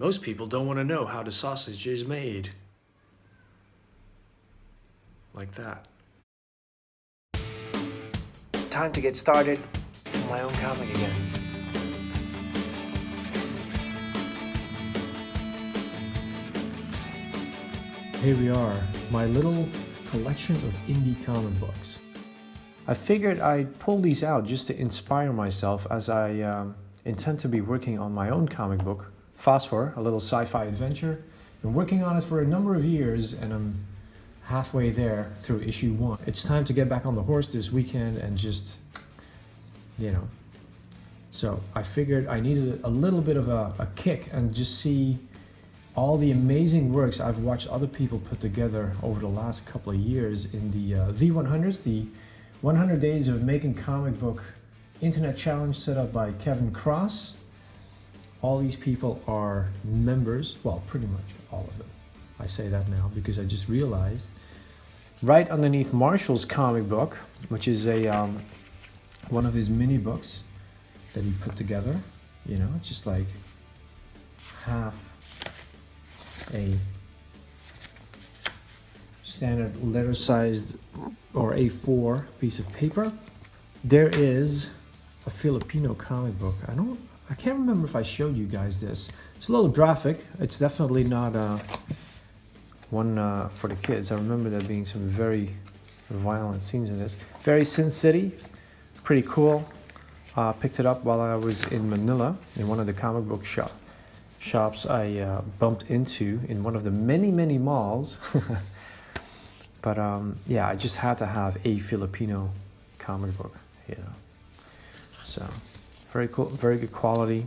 Most people don't want to know how the sausage is made. Like that. Time to get started on my own comic again. Here we are, my little collection of indie comic books. I figured I'd pull these out just to inspire myself as I intend to be working on my own comic book, Fosphor, a little sci-fi adventure. Been working on it for a number of years and I'm halfway there through issue 1. It's time to get back on the horse this weekend and just, So I figured I needed a little bit of a kick and just see all the amazing works I've watched other people put together over the last couple of years in the V100s, the 100 Days of Making Comic Book Internet Challenge set up by Kevin Cross. All these people are members, well, pretty much all of them. I say that now because I just realized right underneath Marshall's comic book, which is a one of his mini books that he put together, it's just like half a standard letter sized or A4 piece of paper. There is a Filipino comic book. I can't remember if I showed you guys this. It's a little graphic. It's definitely not one for the kids. I remember there being some very violent scenes in this. Very Sin City, pretty cool. Picked it up while I was in Manila in one of the comic book shops I bumped into in one of the many malls. But yeah, I just had to have a Filipino comic book, So very cool, very good quality.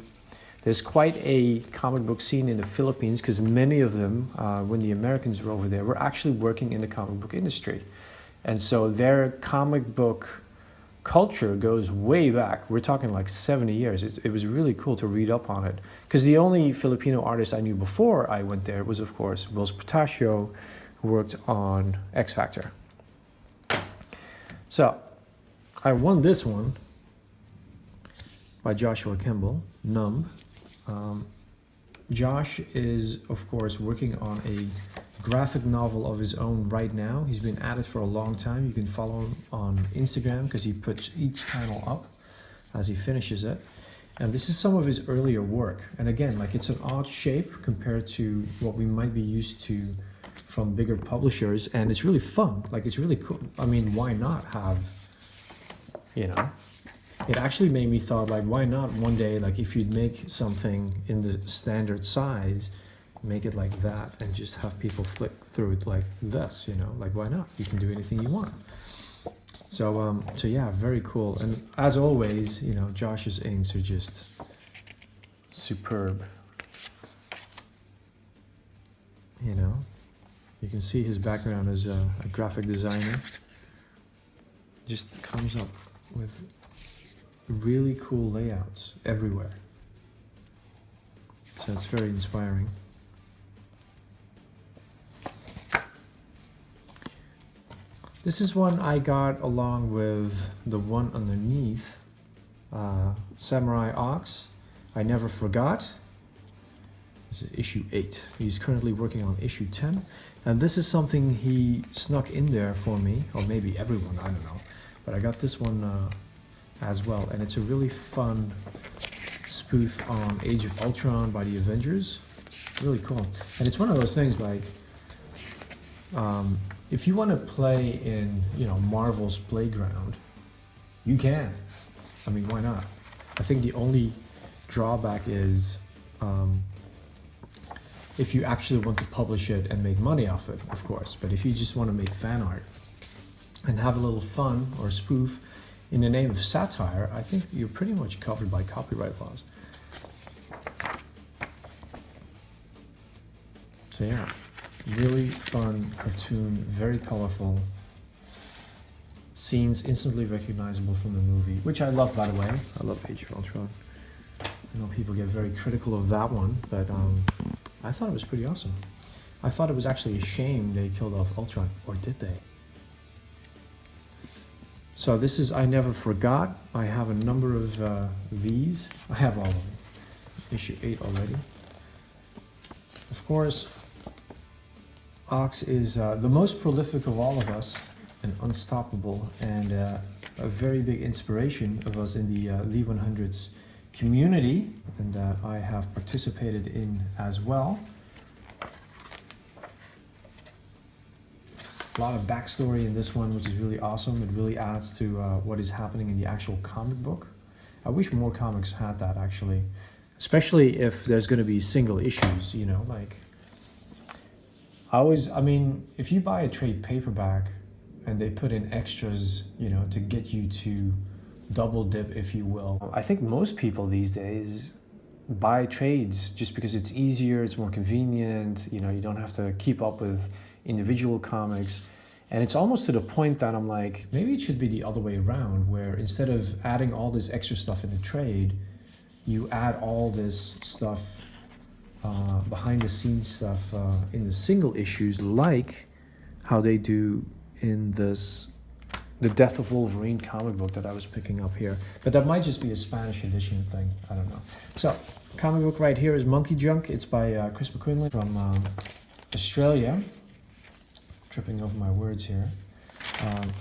There's quite a comic book scene in the Philippines because many of them, when the Americans were over there, were actually working in the comic book industry. And so their comic book culture goes way back. We're talking like 70 years. It was really cool to read up on it. Because the only Filipino artist I knew before I went there was, of course, Will Spataccio, who worked on X Factor. So, I won this one by Joshua Campbell, Numb. Josh is, of course, working on a graphic novel of his own right now. He's been at it for a long time. You can follow him on Instagram because he puts each panel up as he finishes it. And this is some of his earlier work. And again, like it's an odd shape compared to what we might be used to from bigger publishers. And it's really fun. Like it's really cool. I mean, why not have, it actually made me thought, like, why not one day, like if you'd make something in the standard size, make it like that and just have people flick through it like this, like why not? You can do anything you want. So yeah, very cool. And as always, Josh's inks are just superb. You can see his background as a graphic designer. Just comes up with really cool layouts everywhere. So it's very inspiring. This is one I got along with the one underneath, Samurai Ox. I Never Forgot. This is issue 8. He's currently working on issue 10. And this is something he snuck in there for me, or maybe everyone, I don't know. But I got this one as well, and it's a really fun spoof on Age of Ultron by the Avengers. Really cool. And it's one of those things like, if you want to play in, Marvel's playground, you can. I mean, why not? I think the only drawback is if you actually want to publish it and make money off it, of course. But if you just want to make fan art and have a little fun or spoof in the name of satire, I think you're pretty much covered by copyright laws. So yeah, really fun cartoon, very colorful. Scenes instantly recognizable from the movie, which I love, by the way. I love Age of Ultron. I know people get very critical of that one, but I thought it was pretty awesome. I thought it was actually a shame they killed off Ultron, or did they? So this is I Never Forgot. I have a number of these. I have all of them. Issue 8 already. Of course, Ox is the most prolific of all of us and unstoppable, and a very big inspiration of us in the V100s community, and that I have participated in as well. A lot of backstory in this one, which is really awesome. It really adds to what is happening in the actual comic book. I wish more comics had that, actually. Especially if there's going to be single issues, you know, like... I mean, if you buy a trade paperback and they put in extras, you know, to get you to double dip, if you will. I think most people these days buy trades just because it's easier, it's more convenient, you know, you don't have to keep up with individual comics. And it's almost to the point that I'm like, maybe it should be the other way around, where instead of adding all this extra stuff in a trade, you add all this stuff, behind the scenes stuff, in the single issues, like how they do in this, the Death of Wolverine comic book that I was picking up here. But that might just be a Spanish edition thing, I don't know. So, comic book right here is Monkey Junk. It's by Chris McQuinlan from Australia. Tripping over my words here.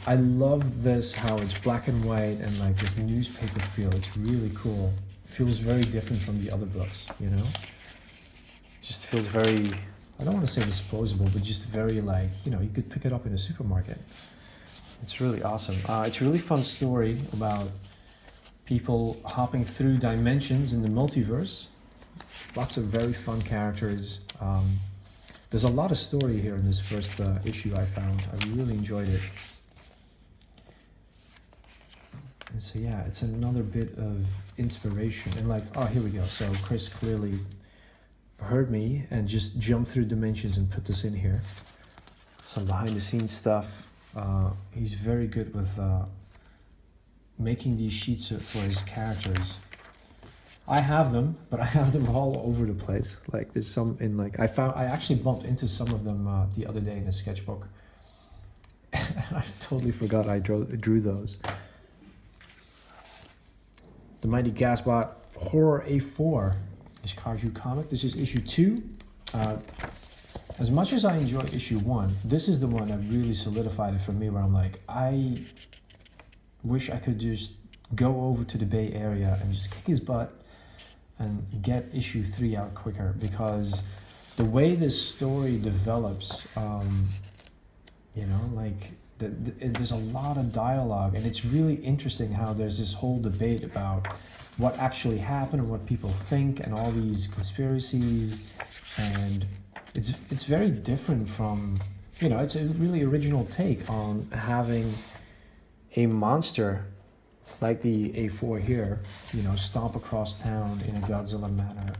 I love this, how it's black and white and like this newspaper feel. It's really cool. Feels very different from the other books, you know? Just feels very, I don't want to say disposable, but just very like, you know, you could pick it up in a supermarket. It's really awesome. It's a really fun story about people hopping through dimensions in the multiverse. Lots of very fun characters. There's a lot of story here in this first issue I found. I really enjoyed it. And so yeah, it's another bit of inspiration. And like, oh, here we go. So Chris clearly heard me and just jumped through dimensions and put this in here. Some behind the scenes stuff. He's very good with making these sheets for his characters. I have them, but I have them all over the place. Like there's some in like, I actually bumped into some of them the other day in a sketchbook. I totally forgot I drew those. The Mighty Gasbot Horror A4 is Kaju comic. This is issue 2. As much as I enjoy issue 1, this is the one that really solidified it for me, where I'm like, I wish I could just go over to the Bay Area and just kick his butt and get issue 3 out quicker, because the way this story develops, you know, like there's a lot of dialogue, and it's really interesting how there's this whole debate about what actually happened and what people think and all these conspiracies, and it's very different from, you know, it's a really original take on having a monster like the A4 here, you know, stomp across town in a Godzilla manner.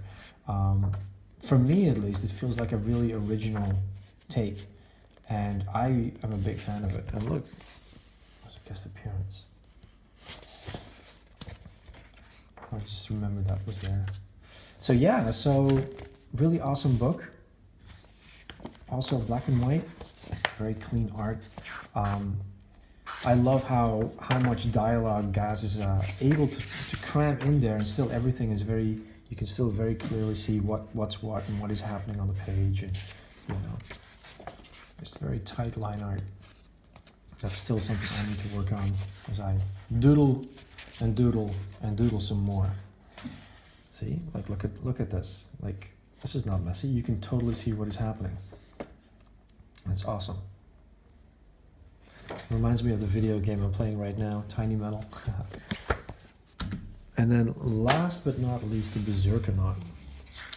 For me, at least, it feels like a really original take, and I am a big fan of it. And look, there's a guest appearance. I just remembered that was there. So yeah, so really awesome book. Also black and white, very clean art. I love how much dialogue Gaz is able to cram in there, and still everything is very, you can still very clearly see what's what and what is happening on the page, and you know, it's very tight line art. That's still something I need to work on as I doodle and doodle and doodle some more. See, like look at this. Like, this is not messy. You can totally see what is happening. That's awesome. Reminds me of the video game I'm playing right now, Tiny Metal. And then last but not least, the Berserkernaut.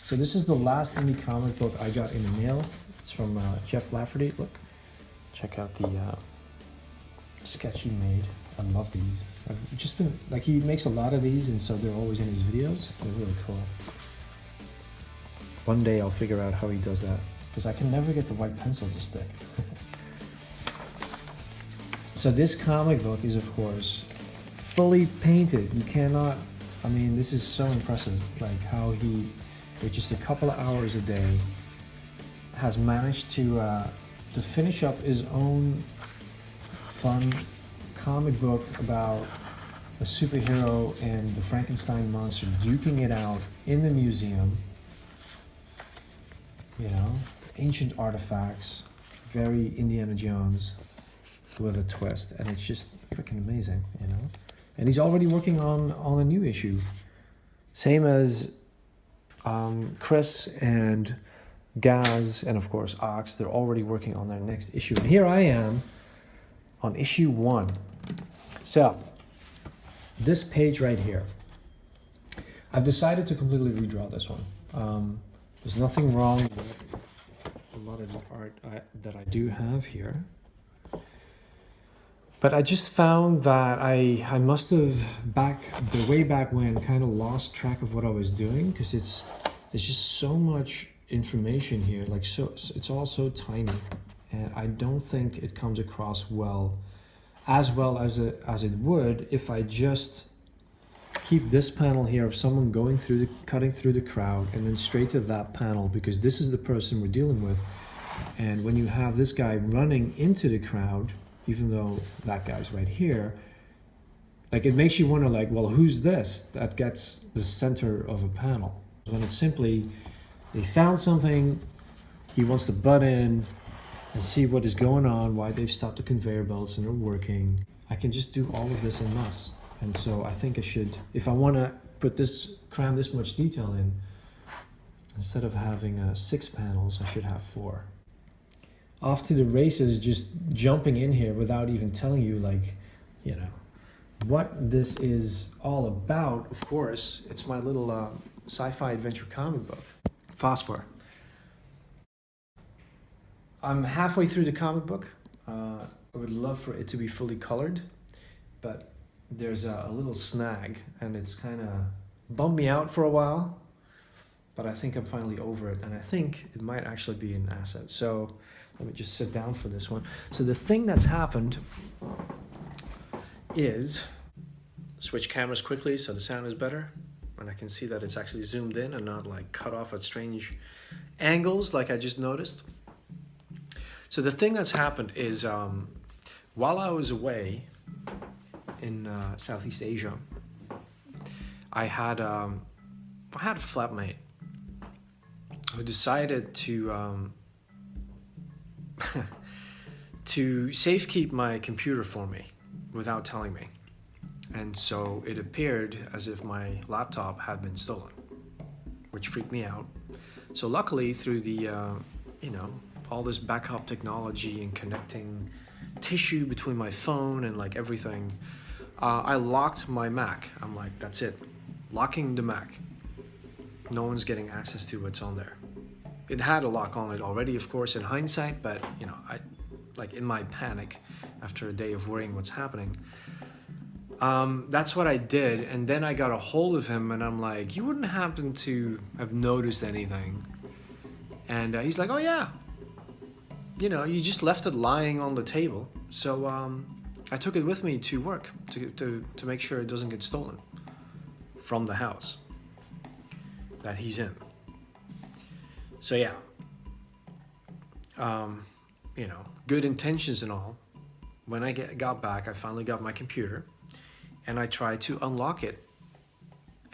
So this is the last indie comic book I got in the mail. It's from Jeff Lafferty. Look, check out the sketch he made. I love these. I've just been, like, he makes a lot of these, and so they're always in his videos. They're really cool. One day I'll figure out how he does that, because I can never get the white pencil to stick. So this comic book is, of course, fully painted. You cannot, I mean, this is so impressive, like how he, with just a couple of hours a day, has managed to finish up his own fun comic book about a superhero and the Frankenstein monster duking it out in the museum. you know, ancient artifacts, very Indiana Jones with a twist, and it's just freaking amazing, you know. And he's already working on a new issue, same as Chris and Gaz, and of course Ox. They're already working on their next issue, and here I am on issue 1. So this page right here, I've decided to completely redraw this one. There's nothing wrong with a lot of the art that I do have here. But I just found that I must have way back when kind of lost track of what I was doing, because there's just so much information here, like it's all so tiny, and I don't think it comes across as well as it would if I just keep this panel here of someone cutting through the crowd and then straight to that panel, because this is the person we're dealing with. And when you have this guy running into the crowd, even though that guy's right here, like, it makes you wonder, like, well, who's this that gets the center of a panel? When it's simply, they found something, he wants to butt in and see what is going on, why they've stopped the conveyor belts and they're working. I can just do all of this en masse. And so I think I should, if I want to cram this much detail in, instead of having 6 panels, I should have 4. Off to the races, just jumping in here without even telling you, like, you know, what this is all about. Of course, it's my little sci-fi adventure comic book, Phosphor. I'm halfway through the comic book. I would love for it to be fully colored, but there's a little snag, and it's kind of bummed me out for a while, but I think I'm finally over it, and I think it might actually be an asset. So let me just sit down for this one. So the thing that's happened is, switch cameras quickly so the sound is better, and I can see that it's actually zoomed in and not like cut off at strange angles like I just noticed. So the thing that's happened is, while I was away in Southeast Asia, I had a flatmate who decided to to safekeep my computer for me without telling me. And so it appeared as if my laptop had been stolen, which freaked me out. So luckily, through the all this backup technology and connecting tissue between my phone and like everything, I locked my Mac. I'm like, that's it, locking the Mac. No one's getting access to what's on there. It had a lock on it already, of course, in hindsight, but you know, I, like, in my panic after a day of worrying what's happening, that's what I did. And then I got a hold of him, and I'm like, you wouldn't happen to have noticed anything? And he's like, oh yeah, you know, you just left it lying on the table. So I took it with me to work to make sure it doesn't get stolen from the house that he's in. So yeah, you know, good intentions and all. When I got back, I finally got my computer, and I tried to unlock it.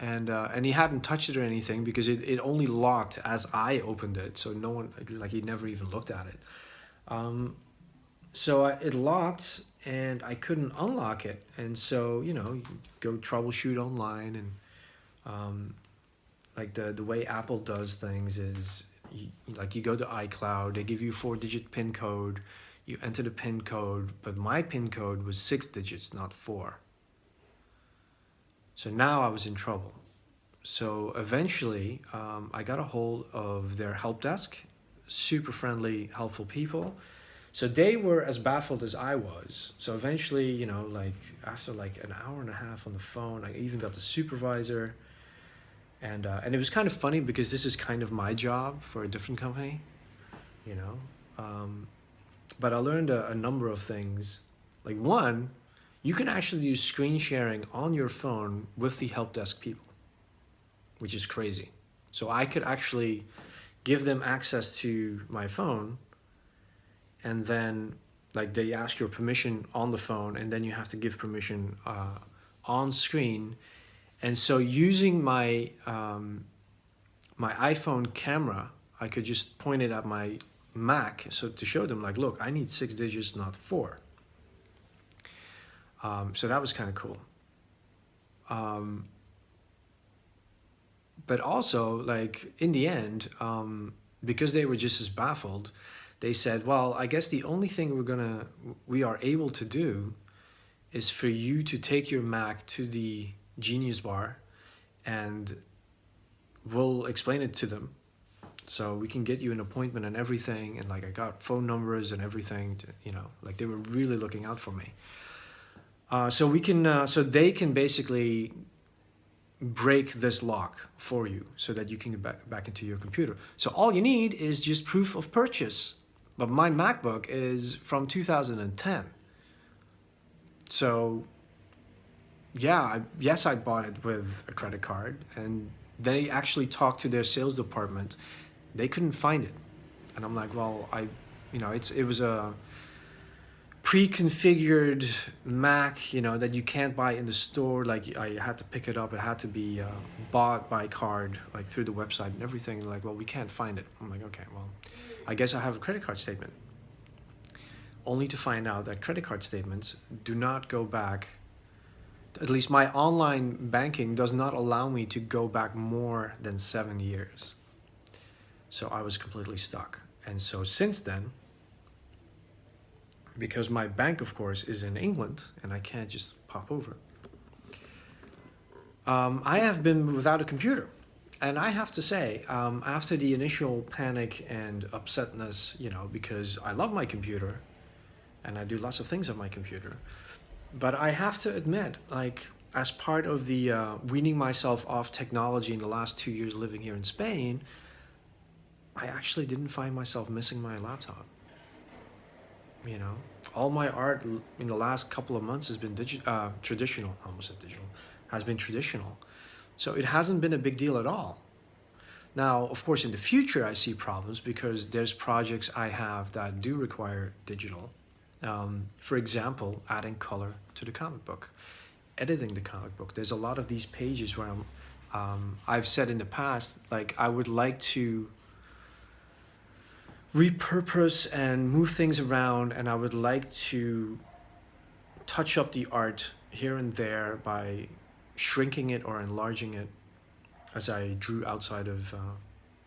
And he hadn't touched it or anything, because it only locked as I opened it. So no one, like, he never even looked at it. So it locked, and I couldn't unlock it. And so, you know, you go troubleshoot online, and like the way Apple does things is, you go to iCloud, they give you a 4-digit PIN code, you enter the PIN code, but my PIN code was 6 digits, not 4. So now I was in trouble. So eventually, I got a hold of their help desk, super friendly, helpful people. So they were as baffled as I was. So eventually, you know, like after like an hour and a half on the phone, I even got the supervisor. And it was kind of funny, because this is kind of my job for a different company, you know. But I learned a number of things. Like, one, you can actually use screen sharing on your phone with the help desk people, which is crazy. So I could actually give them access to my phone, and then like they ask your permission on the phone, and then you have to give permission on screen. And so using my my iPhone camera, I could just point it at my Mac, so to show them like, look, I need 6 digits, not 4. So that was kind of cool. But also, like, in the end, because they were just as baffled, they said, well, I guess the only thing we are able to do is for you to take your Mac to the Genius Bar, and we'll explain it to them. So we can get you an appointment and everything. And like, I got phone numbers and everything to, like, they were really looking out for me. So they can basically break this lock for you so that you can get back into your computer. So all you need is just proof of purchase. But my MacBook is from 2010. So yeah, yes, I bought it with a credit card, and they actually talked to their sales department. They couldn't find it. And I'm like, well, it was a pre-configured Mac, that you can't buy in the store. Like, I had to pick it up. It had to be bought by card, like through the website and everything. Like, well, we can't find it. I'm like, okay, well, I guess I have a credit card statement. Only to find out that credit card statements do not go back. At least my online banking does not allow me to go back more than 7 years. So I was completely stuck. And so since then, because my bank, of course, is in England and I can't just pop over, I have been without a computer. And I have to say, after the initial panic and upsetness, because I love my computer and I do lots of things on my computer, but I have to admit, like, as part of the weaning myself off technology in the last 2 years living here in Spain, I actually didn't find myself missing my laptop. All my art in the last couple of months has been traditional. I almost said digital. Has been traditional. So it hasn't been a big deal at all. Now, of course, in the future, I see problems because there's projects I have that do require digital. For example, adding color to the comic book, editing the comic book. There's a lot of these pages where I've said in the past, like, I would like to repurpose and move things around, and I would like to touch up the art here and there by shrinking it or enlarging it as I drew outside of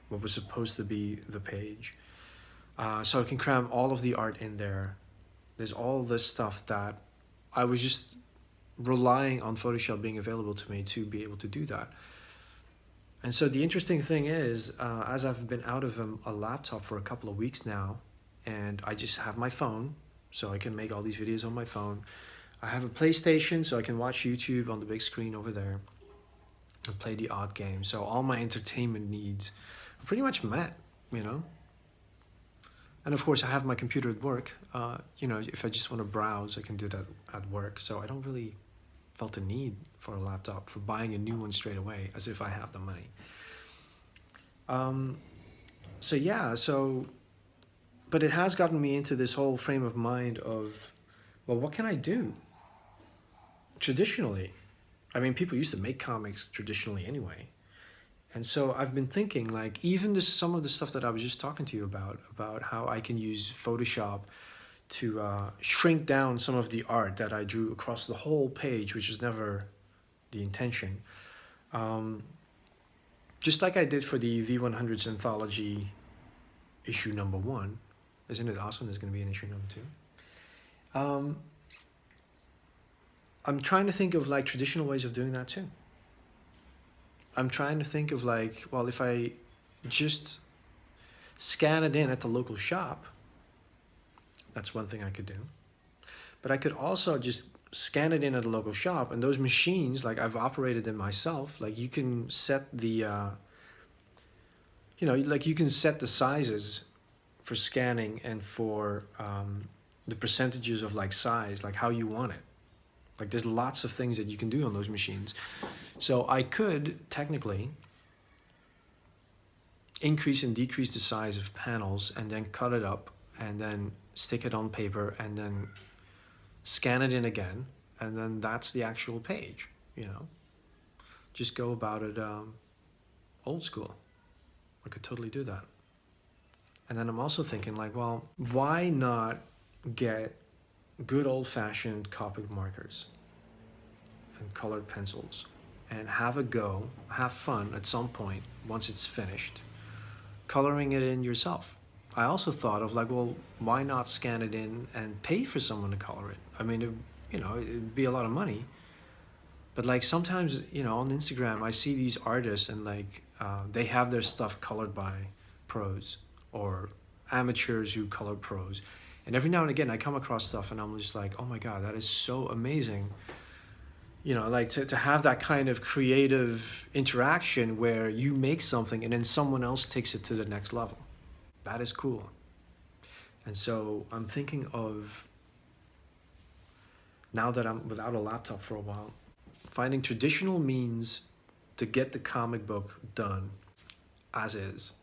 what was supposed to be the page. So I can cram all of the art in there. There's all this stuff that I was just relying on Photoshop being available to me to be able to do that. And so the interesting thing is, as I've been out of a laptop for a couple of weeks now, and I just have my phone, so I can make all these videos on my phone. I have a PlayStation, so I can watch YouTube on the big screen over there and play the odd game. So all my entertainment needs are pretty much met, And of course, I have my computer at work. If I just want to browse, I can do that at work. So I don't really felt the need for a laptop, for buying a new one straight away, as if I have the money. But it has gotten me into this whole frame of mind of, well, what can I do traditionally? I mean, people used to make comics traditionally anyway. And so I've been thinking, like, even some of the stuff that I was just talking to you about how I can use Photoshop to shrink down some of the art that I drew across the whole page, which was never the intention. Just like I did for the V100s Anthology issue #1. Isn't it awesome? There's going to be an issue #2. I'm trying to think of, like, traditional ways of doing that too. I'm trying to think of, like, well, if I just scan it in at the local shop, that's one thing I could do. But I could also just scan it in at a local shop, and those machines, like, I've operated them myself. Like, you can set the, you can set the sizes for scanning and for the percentages of, like, size, like how you want it. Like, there's lots of things that you can do on those machines. So I could technically increase and decrease the size of panels and then cut it up and then stick it on paper and then scan it in again, and then that's the actual page, Just go about it old school. I could totally do that. And then I'm also thinking like, well, why not get good old-fashioned Copic markers and colored pencils and have a go, have fun at some point once it's finished, coloring it in yourself. I also thought of like, well, why not scan it in and pay for someone to color it? I mean, it'd be a lot of money. But like sometimes, on Instagram, I see these artists and like they have their stuff colored by pros or amateurs who color pros. And every now and again, I come across stuff and I'm just like, oh my God, that is so amazing. Like to have that kind of creative interaction where you make something and then someone else takes it to the next level. That is cool. And so I'm thinking of, now that I'm without a laptop for a while, finding traditional means to get the comic book done as is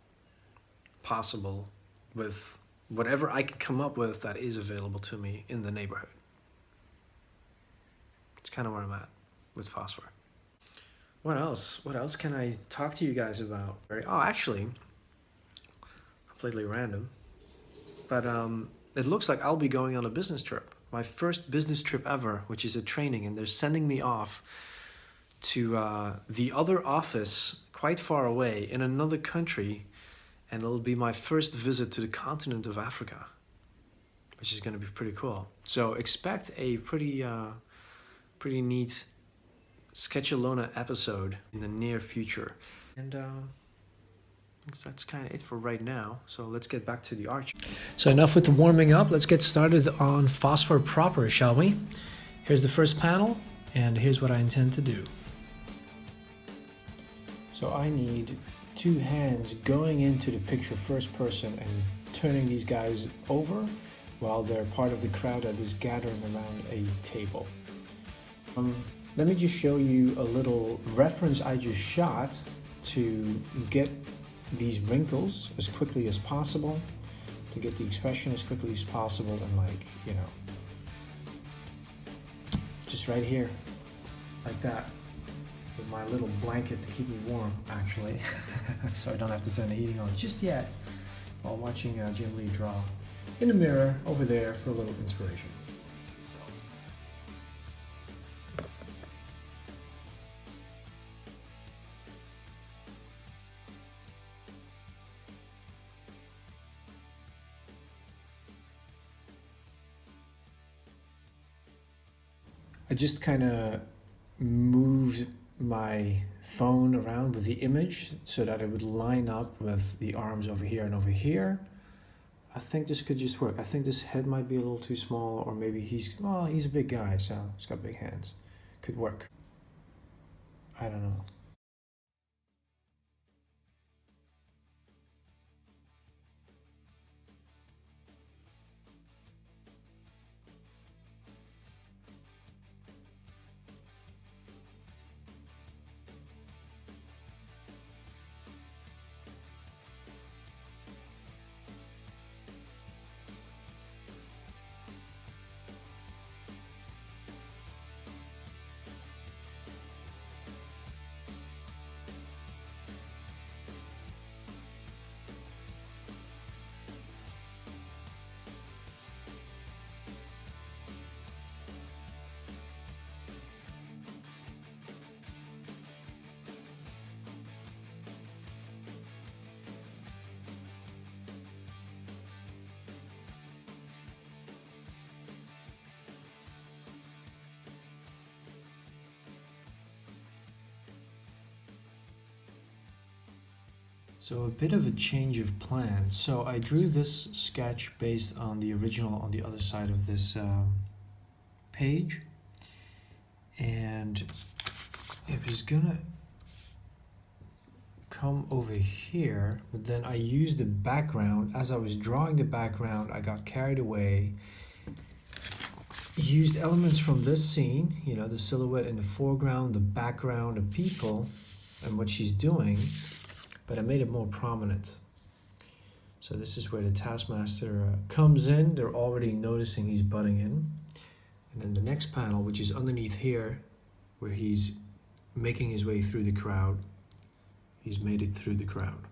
possible with whatever I can come up with that is available to me in the neighborhood. It's kind of where I'm at with Phosphor. What else? What else can I talk to you guys about? Oh, actually, completely random, but it looks like I'll be going on a business trip. My first business trip ever, which is a training, and they're sending me off to the other office quite far away in another country, and it'll be my first visit to the continent of Africa, which is going to be pretty cool. So expect a pretty neat Sketchalona episode in the near future. And that's kind of it for right now. So let's get back to the art. So enough with the warming up. Let's get started on Phosphor proper, shall we? Here's the first panel, and here's what I intend to do. So I need two hands going into the picture first person and turning these guys over while they're part of the crowd that is gathering around a table. Let me just show you a little reference I just shot to get these wrinkles as quickly as possible, to get the expression as quickly as possible, and just right here, like that, with my little blanket to keep me warm, actually, so I don't have to turn the heating on just yet, while watching Jim Lee draw in the mirror over there for a little inspiration. I just kind of moved my phone around with the image so that it would line up with the arms over here and over here. I think this could just work. I think this head might be a little too small, or maybe he's a big guy, so he's got big hands. Could work. I don't know. So a bit of a change of plan. So I drew this sketch based on the original on the other side of this page, and it was gonna come over here, but then I used the background. As I was drawing the background, I got carried away, used elements from this scene, the silhouette in the foreground, the background, the people, and what she's doing, but I made it more prominent. So this is where the Taskmaster comes in. They're already noticing he's butting in. And then the next panel, which is underneath here, where he's making his way through the crowd. He's made it through the crowd.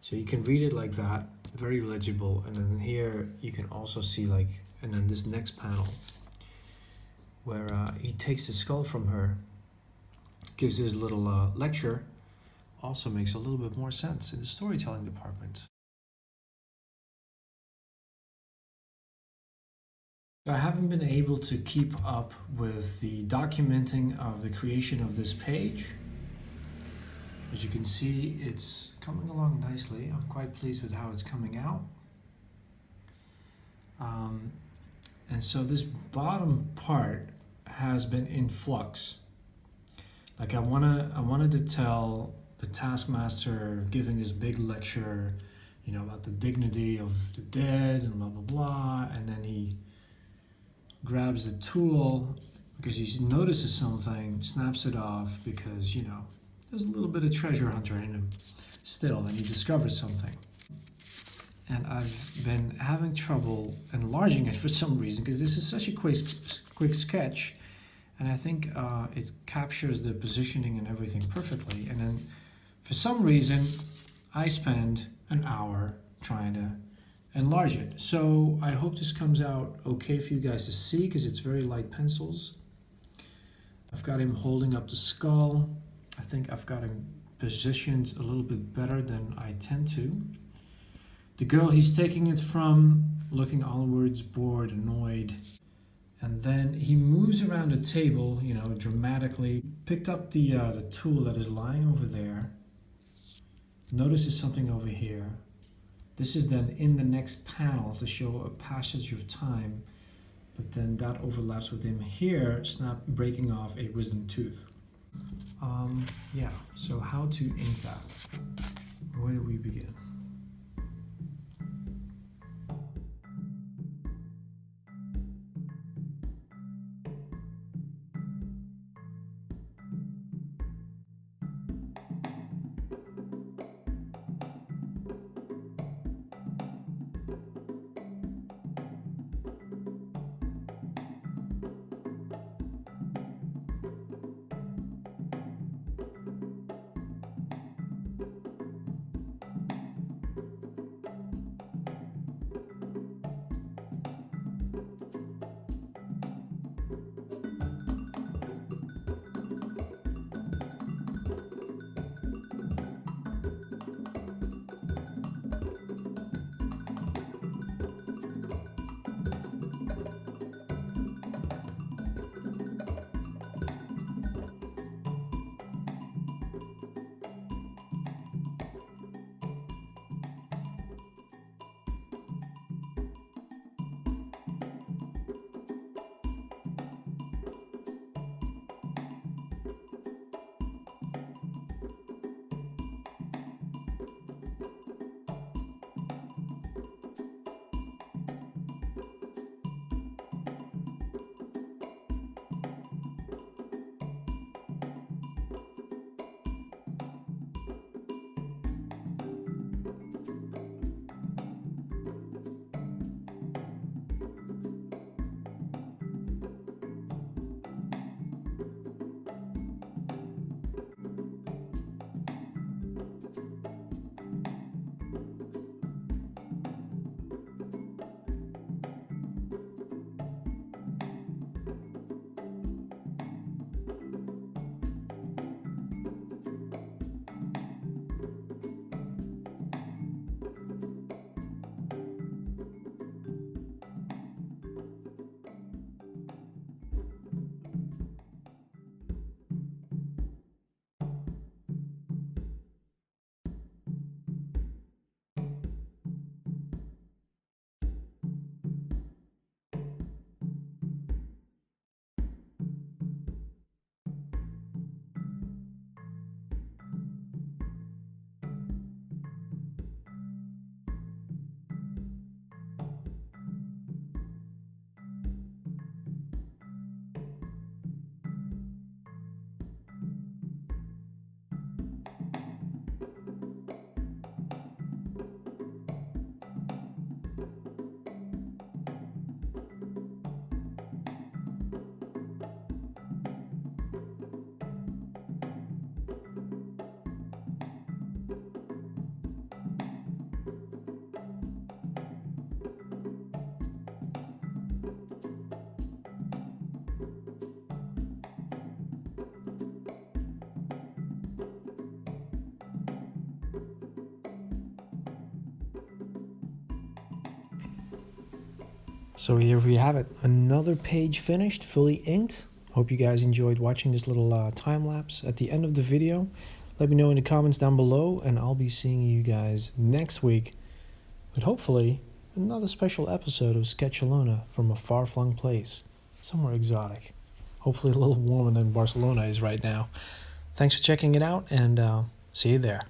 So you can read it like that. very legible. And then here you can also see like, and then this next panel where he takes the skull from her, gives his little lecture, also makes a little bit more sense in the storytelling department. I haven't been able to keep up with the documenting of the creation of this page. As you can see, it's coming along nicely. I'm quite pleased with how it's coming out. And so this bottom part has been in flux. Like I wanted to tell the taskmaster giving this big lecture, you know, about the dignity of the dead and blah blah blah, and then he grabs the tool because he notices something, snaps it off because, you know, there's a little bit of treasure hunter in him still, and he discovers something. And I've been having trouble enlarging it for some reason because this is such a quick sketch, and I think it captures the positioning and everything perfectly. And then for some reason, I spend an hour trying to enlarge it. So I hope this comes out okay for you guys to see because it's very light pencils. I've got him holding up the skull. I think I've got him positioned a little bit better than I tend to. The girl he's taking it from, looking onwards, bored, annoyed. And then he moves around the table, you know, dramatically. Picked up the tool that is lying over there. Notices something over here. This is then in the next panel to show a passage of time, but then that overlaps with him here, breaking off a wisdom tooth. Yeah, so how to ink that? Where do we begin? So here we have it. Another page finished, fully inked. Hope you guys enjoyed watching this little time lapse at the end of the video. Let me know in the comments down below, and I'll be seeing you guys next week with hopefully another special episode of Sketchalona from a far-flung place, somewhere exotic. Hopefully a little warmer than Barcelona is right now. Thanks for checking it out, and see you there.